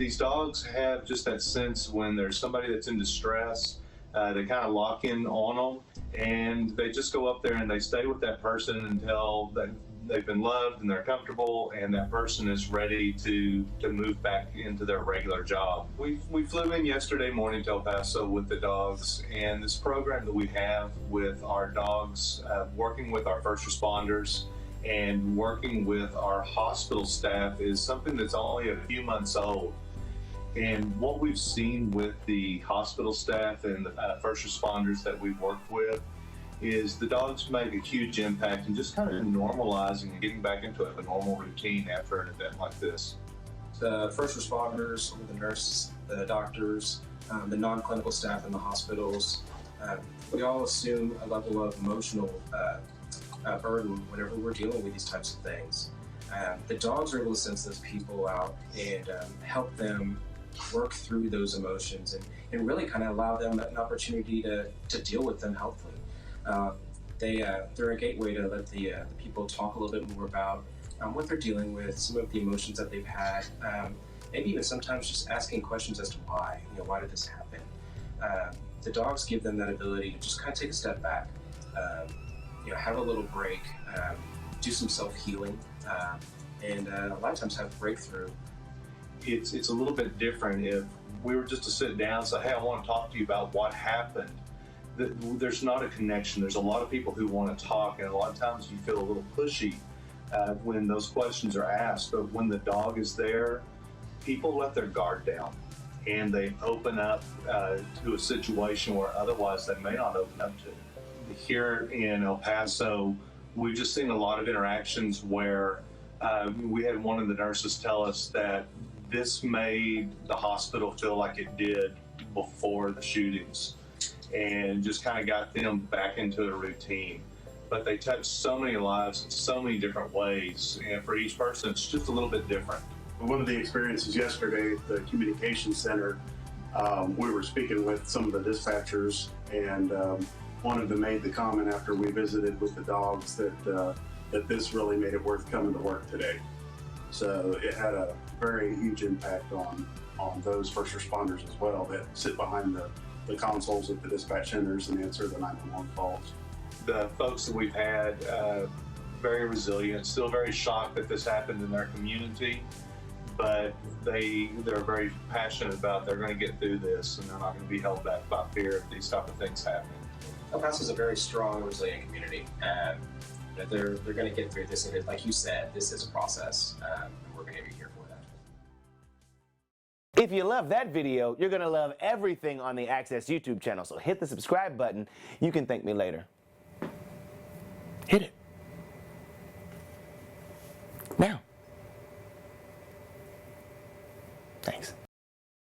These dogs have just that sense when there's somebody that's in distress, they kind of lock in on them, and they just go up there and they stay with that person until they've been loved and they're comfortable, and that person is ready to move back into their regular job. We flew in yesterday morning to El Paso with the dogs, and this program that we have with our dogs, working with our first responders and working with our hospital staff, is something that's only a few months old. And what we've seen with the hospital staff and the first responders that we've worked with is the dogs make a huge impact in just kind of normalizing and getting back into a normal routine after an event like this. The first responders, the nurses, the doctors, the non-clinical staff in the hospitals, we all assume a level of emotional burden whenever we're dealing with these types of things. The dogs are able to sense those people out and help them work through those emotions and really kind of allow them an opportunity to deal with them healthily. They're a gateway to let the people talk a little bit more about what they're dealing with, some of the emotions that they've had, maybe even sometimes just asking questions as to why, why did this happen? The dogs give them that ability to just kind of take a step back, have a little break, do some self-healing, and a lot of times have a breakthrough. It's a little bit different if we were just to sit down and say, hey, I want to talk to you about what happened. There's not a connection. There's a lot of people who want to talk, and a lot of times you feel a little pushy when those questions are asked. But when the dog is there, people let their guard down and they open up to a situation where otherwise they may not open up to. Here in El Paso, we've just seen a lot of interactions where we had one of the nurses tell us that this made the hospital feel like it did before the shootings, and just kind of got them back into a routine. But they touched so many lives in so many different ways, and for each person it's just a little bit different. One of the experiences yesterday at the communication center, we were speaking with some of the dispatchers, and one of them made the comment after we visited with the dogs that this really made it worth coming to work today. So it had a very huge impact on those first responders as well that sit behind the consoles at the dispatch centers and answer the 911 calls. The folks that we've had, very resilient, still very shocked that this happened in their community, but they're very passionate about they're going to get through this, and they're not going to be held back by fear if these type of things happen. El Paso is a very strong, resilient community. They're going to get through this, and like you said, this is a process, and we're going to be here for that. If you love that video, you're going to love everything on the Access YouTube channel, so hit the subscribe button. You can thank me later. Hit it.